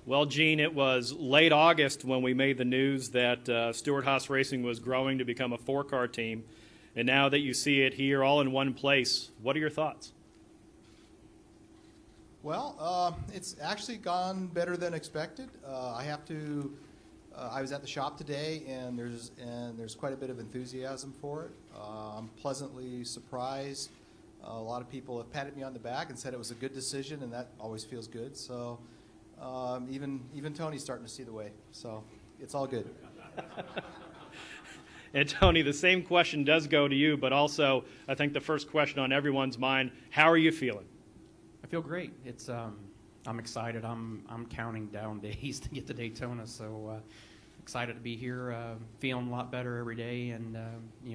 Well, Gene, it was late August when we made the news that Stewart-Haas Racing was growing to become a four-car team. And now that you see it here all in one place, what are your thoughts? Well, it's actually gone better than expected. I was at the shop today, and there's quite a bit of enthusiasm for it. I'm pleasantly surprised. A lot of people have patted me on the back and said it was a good decision, and that always feels good. So even Tony's starting to see the way. So it's all good. And Tony, the same question does go to you, but also I think the first question on everyone's mind: how are you feeling? I feel great. It's I'm excited. I'm counting down days to get to Daytona, so excited to be here. Feeling a lot better every day, and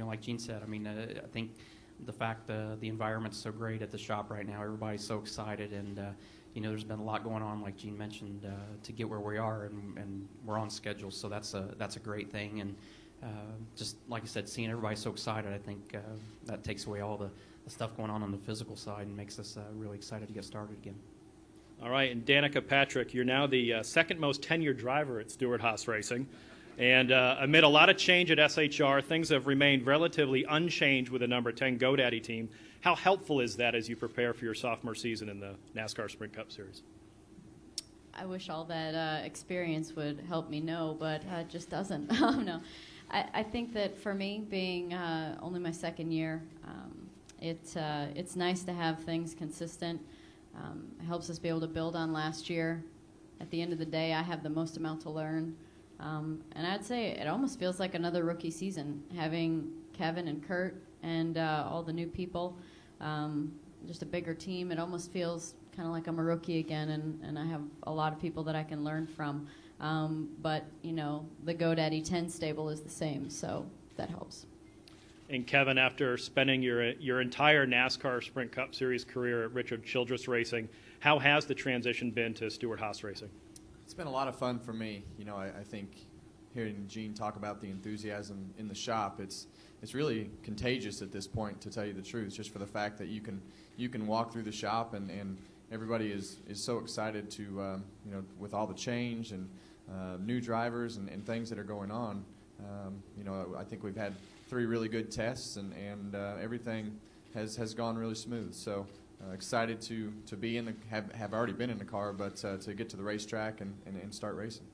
like Gene said, I mean, I think the fact the environment's so great at the shop right now. Everybody's so excited, and there's been a lot going on, like Gene mentioned, to get where we are, and we're on schedule. So that's a great thing, and just like I said, seeing everybody so excited, I think that takes away all the stuff going on the physical side and makes us really excited to get started again. All right, and Danica Patrick, you're now the second most tenured driver at Stewart-Haas Racing. And amid a lot of change at SHR, things have remained relatively unchanged with the number 10 GoDaddy team. How helpful is that as you prepare for your sophomore season in the NASCAR Sprint Cup Series? I wish all that experience would help me know, but it just doesn't. No. I think that for me, being only my second year, it's nice to have things consistent. It helps us be able to build on last year. At the end of the day, I have the most amount to learn. And I'd say it almost feels like another rookie season, having Kevin and Kurt and all the new people, just a bigger team. It almost feels kind of like I'm a rookie again, and I have a lot of people that I can learn from. But, the GoDaddy 10 stable is the same, so that helps. And Kevin, after spending your entire NASCAR Sprint Cup Series career at Richard Childress Racing, how has the transition been to Stewart-Haas Racing? It's been a lot of fun for me. I think hearing Gene talk about the enthusiasm in the shop, it's really contagious at this point, to tell you the truth, just for the fact that you can walk through the shop and everybody is so excited to, with all the change and new drivers and things that are going on. I think we've had 3 really good tests, and everything has gone really smooth. So excited to be in have already been in the car, but to get to the racetrack and start racing.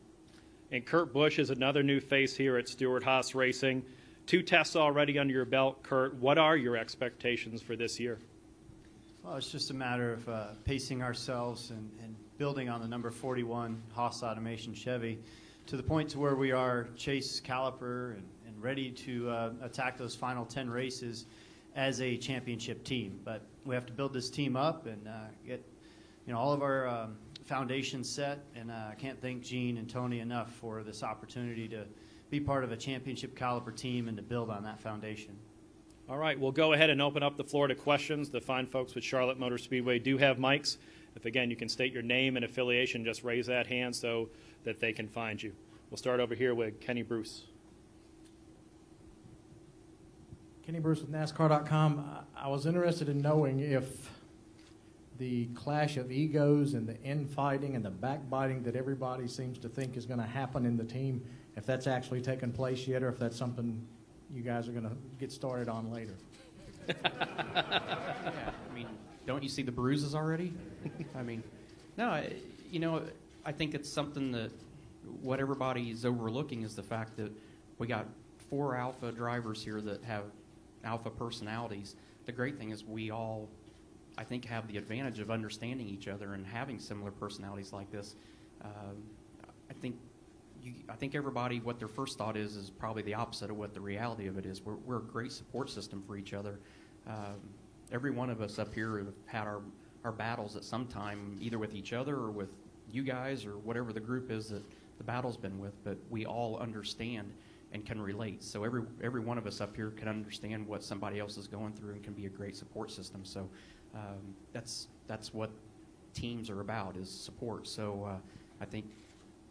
And Kurt Busch is another new face here at Stewart-Haas Racing. 2 tests already under your belt, Kurt. What are your expectations for this year? Well, it's just a matter of pacing ourselves and building on the number 41 Haas Automation Chevy to the point to where we are chase caliper and ready to attack those final 10 races as a championship team. But we have to build this team up and get all of our foundations set, and I can't thank Gene and Tony enough for this opportunity to be part of a championship caliber team and to build on that foundation. All right, we'll go ahead and open up the floor to questions. The fine folks with Charlotte Motor Speedway do have mics. If, again, you can state your name and affiliation, just raise that hand so that they can find you. We'll start over here with Kenny Bruce. Kenny Bruce with NASCAR.com. I was interested in knowing if the clash of egos and the infighting and the backbiting that everybody seems to think is going to happen in the team, if that's actually taken place yet, or if that's something you guys are going to get started on later. Yeah, I mean, don't you see the bruises already? I mean, no, I think it's something that what everybody's overlooking is the fact that we got 4 alpha drivers here that have alpha personalities. The great thing is we all, I think, have the advantage of understanding each other and having similar personalities like this. I think everybody, what their first thought is probably the opposite of what the reality of it is. We're a great support system for each other. Every one of us up here have had our battles at some time, either with each other or with you guys or whatever the group is that the battle's been with, but we all understand and can relate. So every one of us up here can understand what somebody else is going through and can be a great support system. So that's what teams are about, is support. So I think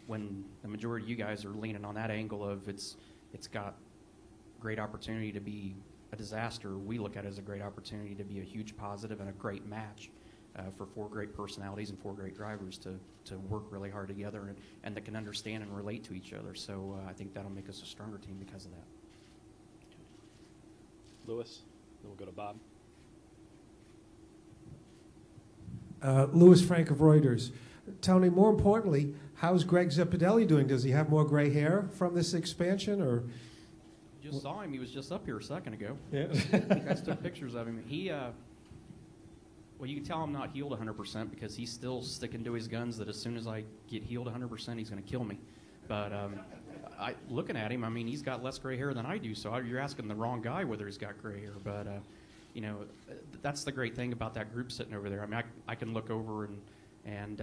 when the majority of you guys are leaning on that angle of it's got great opportunity to be a disaster, we look at it as a great opportunity to be a huge positive and a great match. for 4 great personalities and 4 great drivers to work really hard together and that can understand and relate to each other. So I think that'll make us a stronger team because of that. Lewis, then we'll go to Bob. Louis Frank of Reuters. Tony, more importantly, how's Greg Zeppedelli doing? Does he have more gray hair from this expansion, or? Just saw him. He was just up here a second ago. Yeah. You guys took pictures of him. He, well, you can tell I'm not healed 100% because he's still sticking to his guns that as soon as I get healed 100%, he's going to kill me. But looking at him, I mean, he's got less gray hair than I do, so you're asking the wrong guy whether he's got gray hair. But, you know, that's the great thing about that group sitting over there. I mean, I can look over and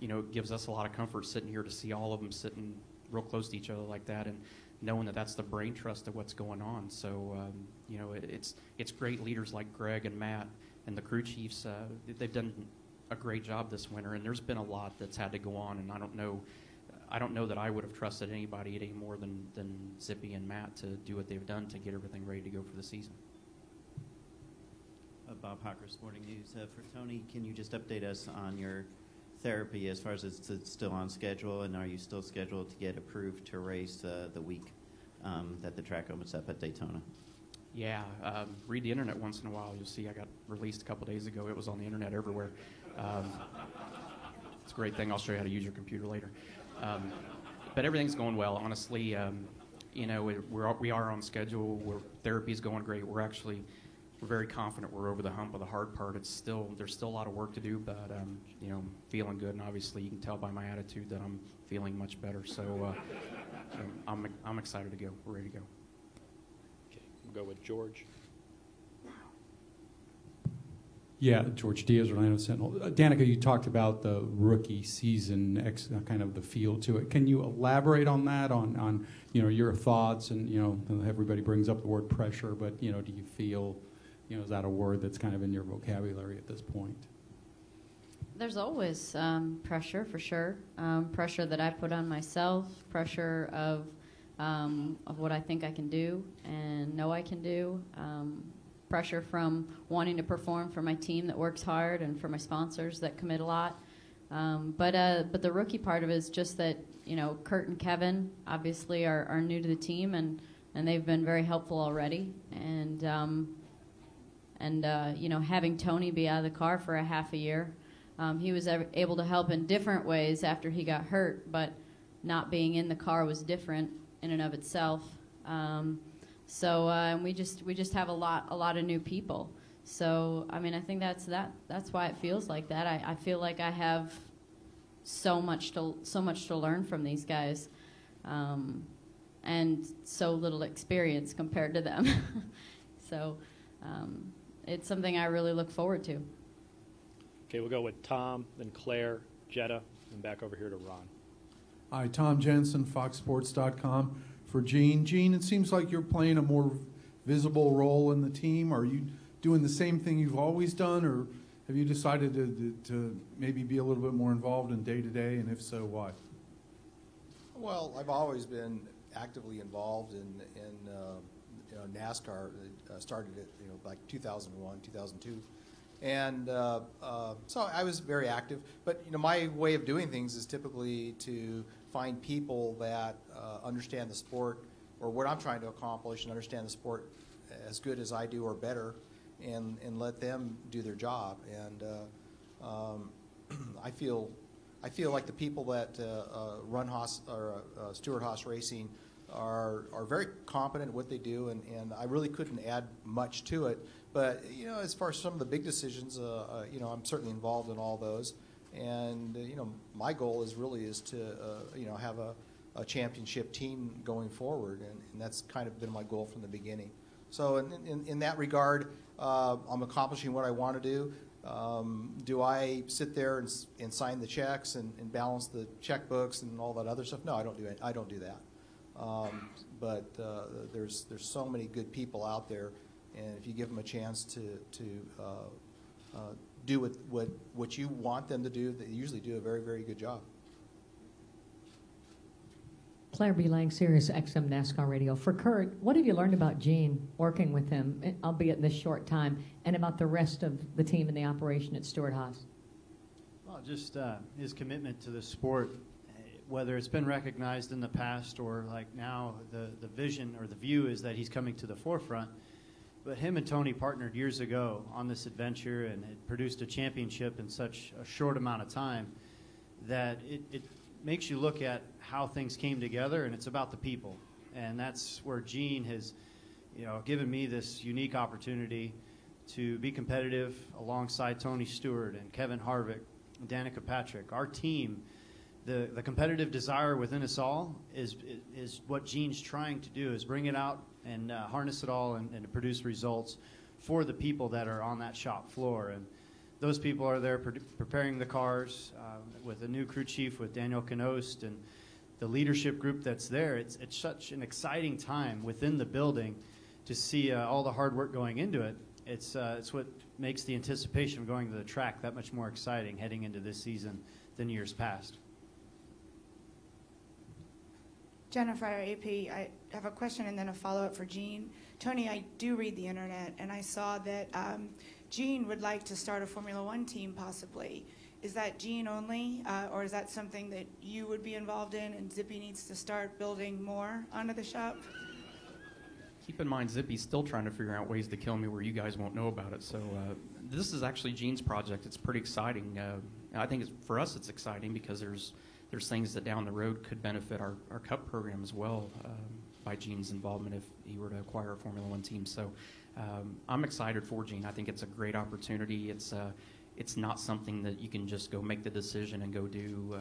you know, it gives us a lot of comfort sitting here to see all of them sitting real close to each other like that and knowing that that's the brain trust of what's going on. So, you know, it's great leaders like Greg and Matt and the crew chiefs. They've done a great job this winter, and there's been a lot that's had to go on, and I don't know that I would have trusted anybody any more than Zippy and Matt to do what they've done to get everything ready to go for the season. Bob Hocker, Sporting News. For Tony, can you just update us on your therapy as far as it's still on schedule, and are you still scheduled to get approved to race the week that the track opens up at Daytona? Yeah, read the internet once in a while. You'll see I got released a couple days ago. It was on the internet everywhere. It's a great thing. I'll show you how to use your computer later. But everything's going well. Honestly, you know, we are on schedule. Therapy's going great. We're very confident we're over the hump of the hard part. There's still a lot of work to do, but you know, feeling good. And obviously, you can tell by my attitude that I'm feeling much better. So I'm excited to go. We're ready to go. Okay, we'll go with George. Yeah, George Diaz, Orlando Sentinel. Danica, you talked about the rookie season, kind of the feel to it. Can you elaborate on that, on you know, your thoughts? And you know, everybody brings up the word pressure, but you know, do you feel, you know, is that a word that's kind of in your vocabulary at this point? There's always pressure, for sure. Pressure that I put on myself, pressure of what I think I can do and know I can do. Pressure from wanting to perform for my team that works hard and for my sponsors that commit a lot. But the rookie part of it is just that, you know, Kurt and Kevin obviously are new to the team and they've been very helpful already. And you know, having Tony be out of the car for a half a year, he was able to help in different ways after he got hurt, but not being in the car was different in and of itself. So we just have a lot of new people. So I mean, I think that's why it feels like that. I feel like I have so much to learn from these guys, and so little experience compared to them. So it's something I really look forward to. Okay, we'll go with Tom, then Claire, Jetta, and back over here to Ron. Hi, Tom Jensen, FoxSports.com. For Gene. Gene, it seems like you're playing a more visible role in the team. Are you doing the same thing you've always done, or have you decided to maybe be a little bit more involved in day-to-day, and if so, why? Well, I've always been actively involved in you know, NASCAR. Started it, you know, like 2001, 2002. And so I was very active. But, you know, my way of doing things is typically to find people that understand the sport or what I'm trying to accomplish and understand the sport as good as I do or better, and let them do their job. And I feel like the people that run Stewart-Haas Racing are very competent at what they do, and I really couldn't add much to it. But you know, as far as some of the big decisions, you know, I'm certainly involved in all those. And you know, my goal is to you know, have a championship team going forward, and that's kind of been my goal from the beginning. So in that regard, I'm accomplishing what I want to do. Do I sit there and sign the checks and balance the checkbooks and all that other stuff? No, I don't do it. I don't do that. But there's so many good people out there, and if you give them a chance to do what you want them to do, they usually do a very, very good job. Claire B. Lang, Sirius XM NASCAR Radio. For Kurt, what have you learned about Gene working with him, albeit in this short time, and about the rest of the team and the operation at Stewart-Haas? Just his commitment to the sport, whether it's been recognized in the past or like now, the vision or the view is that he's coming to the forefront. But him and Tony partnered years ago on this adventure, and it produced a championship in such a short amount of time that it makes you look at how things came together, and it's about the people. And that's where Gene has, given me this unique opportunity to be competitive alongside Tony Stewart and Kevin Harvick and Danica Patrick. Our team, the competitive desire within us all is what Gene's trying to do, is bring it out and harness it all and to produce results for the people that are on that shop floor. And those people are there preparing the cars with a new crew chief with Daniel Knost and the leadership group that's there. It's such an exciting time within the building to see all the hard work going into it. It's what makes the anticipation of going to the track that much more exciting heading into this season than years past. Jennifer, AP, I have a question and then a follow-up for Gene. Tony, I do read the internet, and I saw that Gene would like to start a Formula One team possibly. Is that Gene only, or is that something that you would be involved in and Zippy needs to start building more onto the shop? Keep in mind, Zippy's still trying to figure out ways to kill me where you guys won't know about it. So this is actually Gene's project. It's pretty exciting. I think for us it's exciting because there's things that down the road could benefit our Cup program as well by Gene's involvement if he were to acquire a Formula One team. So I'm excited for Gene. I think it's a great opportunity. It's not something that you can just go make the decision and go do.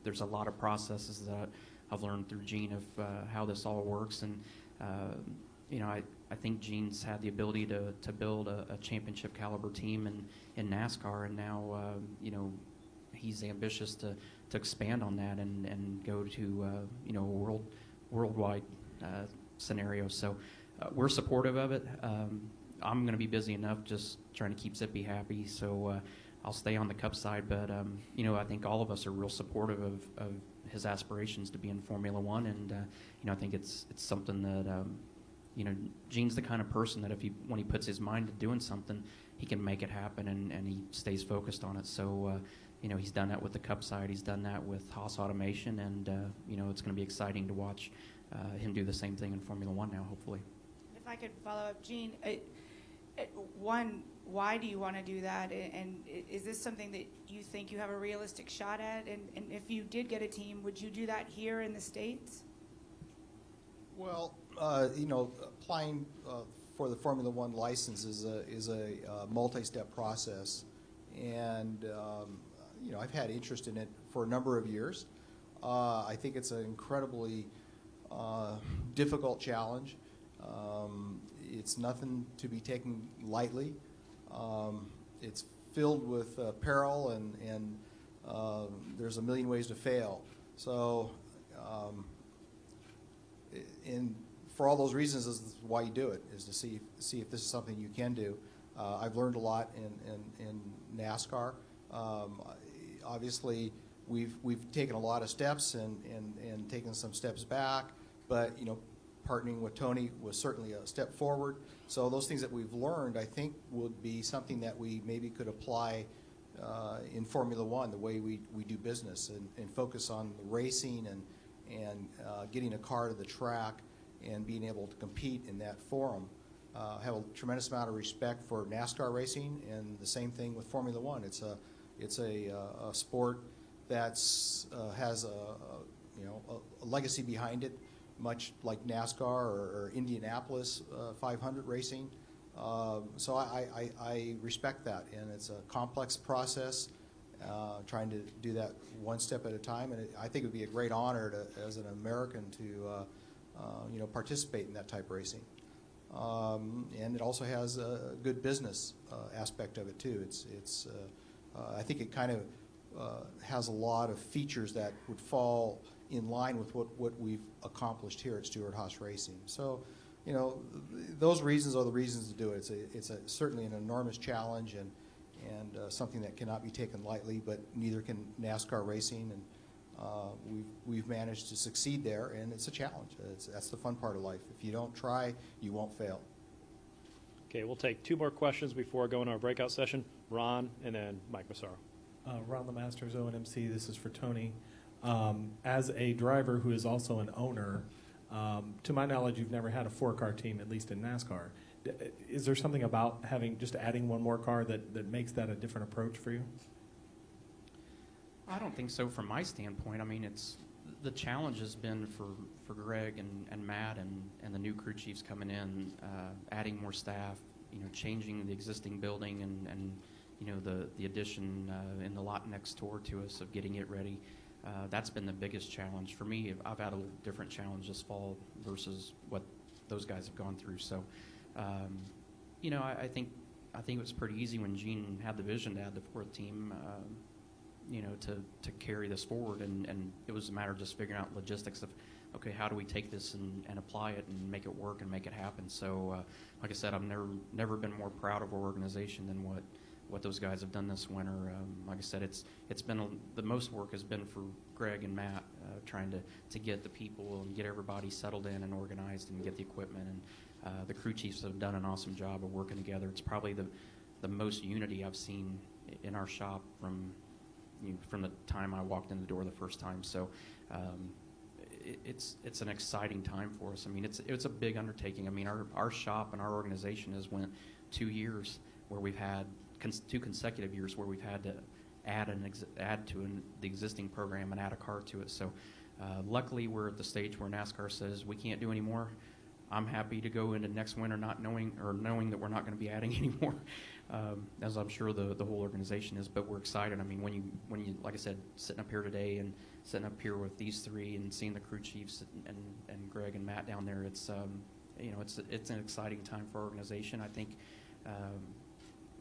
There's a lot of processes that I've learned through Gene of how this all works. And I think Gene's had the ability to build a championship caliber team in NASCAR, and now he's ambitious to expand on that and go to a worldwide scenario. So we're supportive of it. I'm going to be busy enough just trying to keep Zippy happy, so I'll stay on the Cup side. But I think all of us are real supportive of his aspirations to be in Formula One, and I think it's something that Gene's the kind of person that when he puts his mind to doing something, he can make it happen, and he stays focused on it. So he's done that with the Cup side, he's done that with Haas Automation, and it's going to be exciting to watch him do the same thing in Formula One now, hopefully. If I could follow up, Gene, one, why do you want to do that? And is this something that you think you have a realistic shot at? And if you did get a team, would you do that here in the States? Well, applying for the Formula One license is a multi-step process, and I've had interest in it for a number of years. I think it's an incredibly difficult challenge. It's nothing to be taken lightly. It's filled with peril, and there's a million ways to fail. So, for all those reasons, this is why you do it, is to see if this is something you can do. I've learned a lot in NASCAR. Obviously, we've taken a lot of steps and taken some steps back, but partnering with Tony was certainly a step forward. So those things that we've learned, I think, would be something that we maybe could apply in Formula One, the way we do business, and focus on the racing and getting a car to the track and being able to compete in that forum. I have a tremendous amount of respect for NASCAR racing, and the same thing with Formula One. It's a sport that's has a legacy behind it, much like NASCAR or Indianapolis 500 racing. So I respect that, and it's a complex process, trying to do that one step at a time. And I think it would be a great honor as an American to participate in that type of racing. And it also has a good business aspect of it too. I think it kind of has a lot of features that would fall in line with what we've accomplished here at Stewart-Haas Racing. So, those reasons are the reasons to do it. It's certainly an enormous challenge and something that cannot be taken lightly, but neither can NASCAR racing. And we've managed to succeed there, and it's a challenge. That's the fun part of life. If you don't try, you won't fail. Okay, we'll take two more questions before going to our breakout session. Ron and then Mike Massaro. Ron the Masters, ONMC. This is for Tony. As a driver who is also an owner, to my knowledge, you've never had a 4-car team, at least in NASCAR. Is there something about just adding one more car that makes that a different approach for you? I don't think so from my standpoint. I mean, the challenge has been for Greg and Matt and the new crew chiefs coming in, adding more staff, changing the existing building and the addition in the lot next door to us of getting it ready. That's been the biggest challenge for me. I've had a little different challenge this fall versus what those guys have gone through. So, I think it was pretty easy when Gene had the vision to add the 4th team. To carry this forward, and it was a matter of just figuring out logistics of, okay, how do we take this and apply it and make it work and make it happen. So, like I said, I've never been more proud of our organization than what those guys have done this winter. Like I said, it's been the most work has been for Greg and Matt, trying to get the people and get everybody settled in and organized and get the equipment. And the crew chiefs have done an awesome job of working together. It's probably the most unity I've seen in our shop from the time I walked in the door the first time. So it's an exciting time for us. I mean, it's a big undertaking. I mean, our shop and our organization has went 2 years where we've had 2 consecutive years where we've had to add to the existing program and add a car to it. So luckily we're at the stage where NASCAR says we can't do any more. I'm happy to go into next winter not knowing that we're not going to be adding any more, as I'm sure the whole organization is. But we're excited. I mean, when you like I said, sitting up here today and sitting up here with these 3 and seeing the crew chiefs and Greg and Matt down there, it's an exciting time for our organization. I think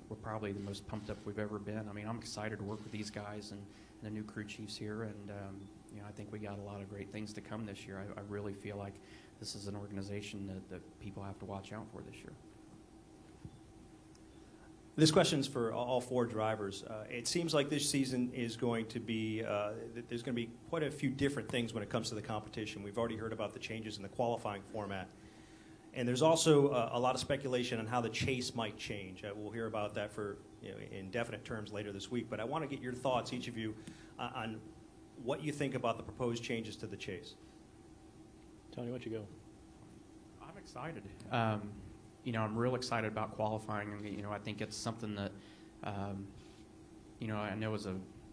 we're probably the most pumped up we've ever been. I mean, I'm excited to work with these guys and the new crew chiefs here, and I think we got a lot of great things to come this year. I really feel like this is an organization that people have to watch out for this year. This question's for all 4 drivers. It seems like this season is going to be, there's going to be quite a few different things when it comes to the competition. We've already heard about the changes in the qualifying format. And there's also a lot of speculation on how the chase might change. We'll hear about that for in definite terms later this week. But I want to get your thoughts, each of you, on what you think about the proposed changes to the chase. Tony, why don't you go? I'm excited. I'm real excited about qualifying. I think it's something that, I know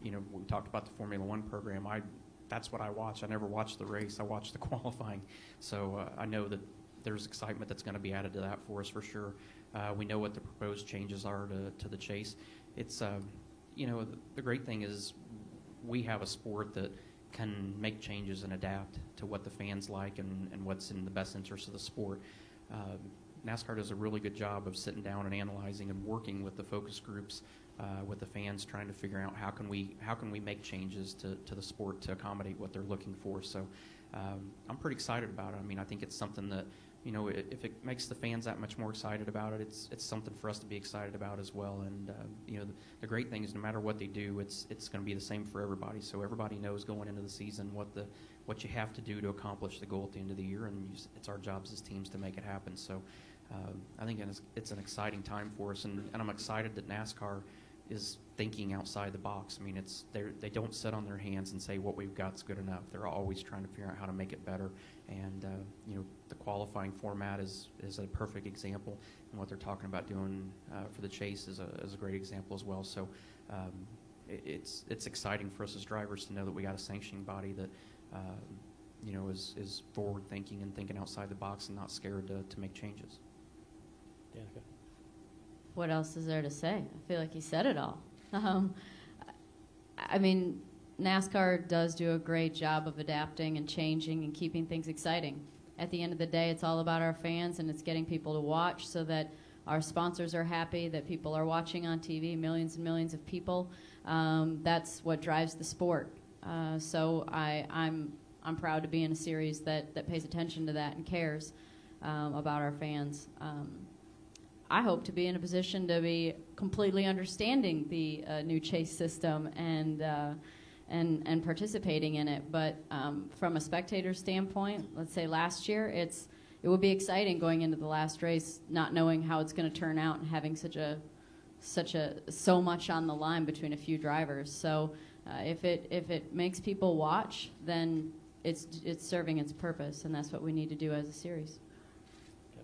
we talked about the Formula One program. That's what I watch. I never watch the race. I watch the qualifying. So I know that there's excitement that's going to be added to that for us for sure. We know what the proposed changes are to the chase. It's, the great thing is we have a sport that can make changes and adapt to what the fans like and what's in the best interest of the sport. NASCAR does a really good job of sitting down and analyzing and working with the focus groups, with the fans, trying to figure out how can we make changes to the sport to accommodate what they're looking for. So I'm pretty excited about it. I mean, I think it's something that, if it makes the fans that much more excited about it, it's something for us to be excited about as well. And the great thing is, no matter what they do, it's going to be the same for everybody. So everybody knows going into the season what you have to do to accomplish the goal at the end of the year, and it's our jobs as teams to make it happen. So I think it's an exciting time for us, and I'm excited that NASCAR is thinking outside the box. I mean, they don't sit on their hands and say what we've got's good enough. They're always trying to figure out how to make it better. And the qualifying format is a perfect example, and what they're talking about doing for the chase is a great example as well. So it's exciting for us as drivers to know that we got a sanctioning body that is forward thinking and thinking outside the box and not scared to make changes. Danica. What else is there to say? I feel like he said it all. I mean, NASCAR does do a great job of adapting and changing and keeping things exciting. At the end of the day, it's all about our fans, and it's getting people to watch so that our sponsors are happy, that people are watching on TV, millions and millions of people. That's what drives the sport. So I'm proud to be in a series that pays attention to that and cares about our fans. I hope to be in a position to be completely understanding the new chase system and participating in it. But from a spectator standpoint, let's say last year, it would be exciting going into the last race, not knowing how it's going to turn out and having such a so much on the line between a few drivers. So if it makes people watch, then it's serving its purpose, and that's what we need to do as a series.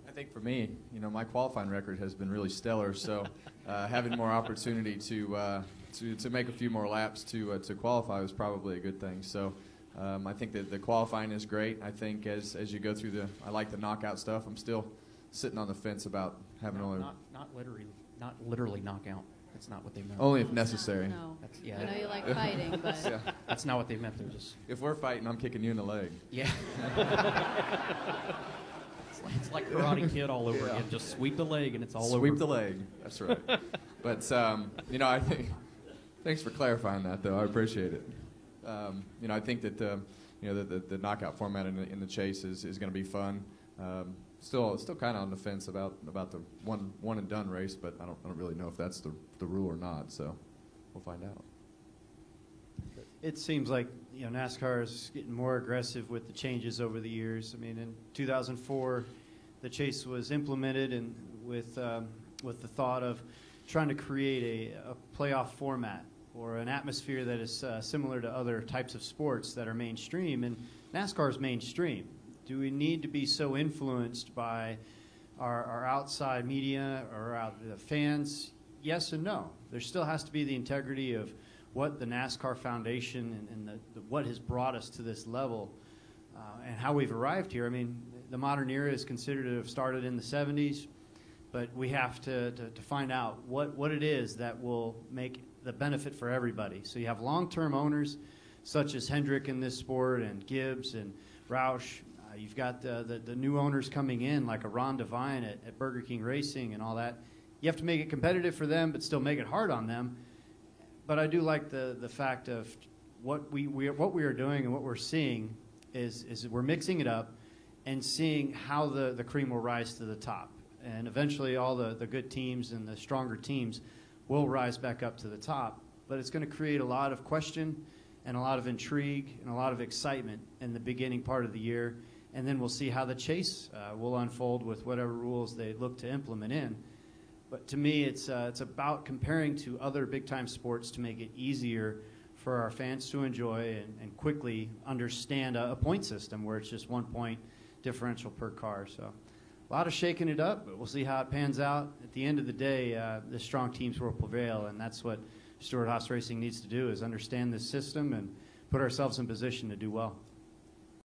I think for me, my qualifying record has been really stellar, so having more opportunity to make a few more laps to qualify was probably a good thing. So I think that the qualifying is great. I think as you go through I like the knockout stuff. I'm still sitting on the fence about having not literally knockout. That's not what they meant. Only if necessary. No. Yeah. I know you like fighting, but Yeah. That's not what they meant. They're just If we're fighting, I'm kicking you in the leg. yeah. It's like Karate Kid all over again. Just sweep the leg and it's all over. Sweep the leg. That's right. But I think. Thanks for clarifying that, though. I appreciate it. I think that the knockout format in the chase is going to be fun. Still kind of on the fence about the one and done race, but I don't really know if that's the rule or not. So we'll find out. It seems like NASCAR is getting more aggressive with the changes over the years. I mean, in 2004, the chase was implemented, and with the thought of trying to create a playoff format or an atmosphere that is similar to other types of sports that are mainstream. And NASCAR is mainstream. Do we need to be so influenced by our outside media or the fans? Yes and no. There still has to be the integrity of what the NASCAR Foundation and what has brought us to this level and how we've arrived here. I mean, the modern era is considered to have started in the 70s, but we have to find out what it is that will make the benefit for everybody. So you have long-term owners such as Hendrick in this sport and Gibbs and Roush. You've got the new owners coming in like a Ron Devine at Burger King Racing and all that. You have to make it competitive for them, but still make it hard on them. But I do like the fact of what we are doing and what we're seeing is we're mixing it up and seeing how the cream will rise to the top. And eventually all the good teams and the stronger teams will rise back up to the top. But it's going to create a lot of question and a lot of intrigue and a lot of excitement in the beginning part of the year. And then we'll see how the chase will unfold with whatever rules they look to implement in. But to me, it's about comparing to other big-time sports to make it easier for our fans to enjoy and quickly understand a point system where it's just 1 point differential per car. So a lot of shaking it up, but we'll see how it pans out. At the end of the day, the strong teams will prevail, and that's what Stewart-Haas Racing needs to do, is understand this system and put ourselves in position to do well.